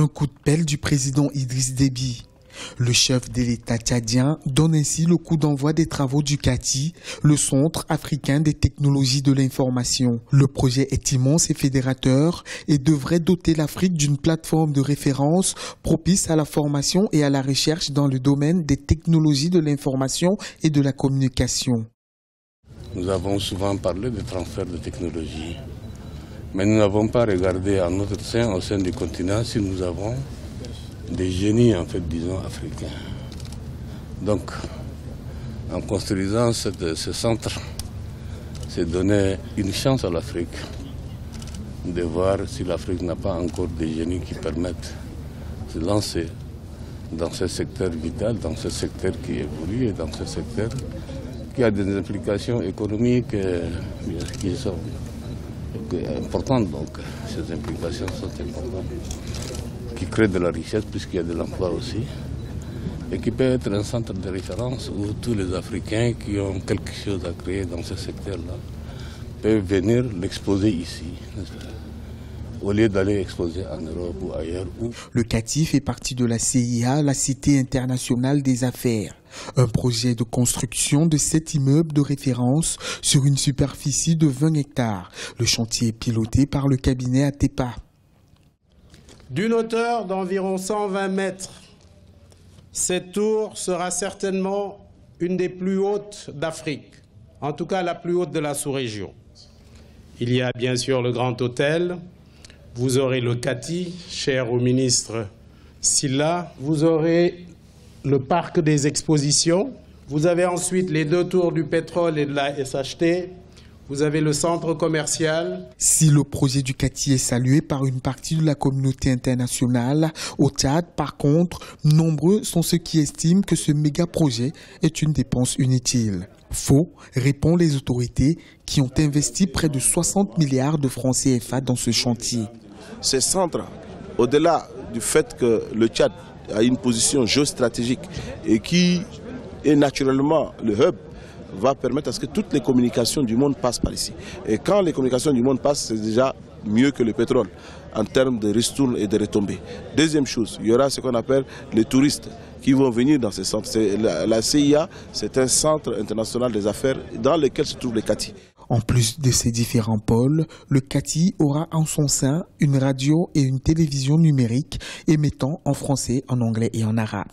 Un coup de pelle du président Idriss Déby. Le chef de l'État tchadien donne ainsi le coup d'envoi des travaux du CATI, le Centre africain des technologies de l'information. Le projet est immense et fédérateur et devrait doter l'Afrique d'une plateforme de référence propice à la formation et à la recherche dans le domaine des technologies de l'information et de la communication. Nous avons souvent parlé de transfert de technologies, mais nous n'avons pas regardé à notre sein, au sein du continent, si nous avons des génies, en fait, disons, africains. Donc, en construisant ce centre, c'est donner une chance à l'Afrique de voir si l'Afrique n'a pas encore des génies qui permettent de se lancer dans ce secteur vital, dans ce secteur qui évolue et dans ce secteur qui a des implications économiques qui sont importantes. Donc, ces implications sont importantes, qui crée de la richesse puisqu'il y a de l'emploi aussi, et qui peut être un centre de référence où tous les Africains qui ont quelque chose à créer dans ce secteur-là peuvent venir l'exposer ici, au lieu d'aller exposer en Europe ou ailleurs. Le CATI fait partie de la CIA, la Cité internationale des affaires. Un projet de construction de 7 immeubles de référence sur une superficie de 20 hectares. Le chantier est piloté par le cabinet Atepa. D'une hauteur d'environ 120 mètres, cette tour sera certainement une des plus hautes d'Afrique, en tout cas la plus haute de la sous-région. Il y a bien sûr le Grand Hôtel, vous aurez le CATI, cher au ministre Silla, vous aurez le parc des expositions, vous avez ensuite les 2 tours du pétrole et de la SHT, vous avez le centre commercial. Si le projet du CATI est salué par une partie de la communauté internationale, au Tchad, par contre, nombreux sont ceux qui estiment que ce méga-projet est une dépense inutile. Faux, répondent les autorités qui ont investi près de 60 milliards de francs CFA dans ce chantier. Ces centres, au-delà du fait que le Tchad a une position géostratégique et qui est naturellement le hub, va permettre à ce que toutes les communications du monde passent par ici. Et quand les communications du monde passent, c'est déjà mieux que le pétrole en termes de ristournes et de retombées. Deuxième chose, il y aura ce qu'on appelle les touristes qui vont venir dans ces centres. La CIA, c'est un centre international des affaires dans lequel se trouvent les CATI. En plus de ces différents pôles, le CATI aura en son sein une radio et une télévision numérique émettant en français, en anglais et en arabe.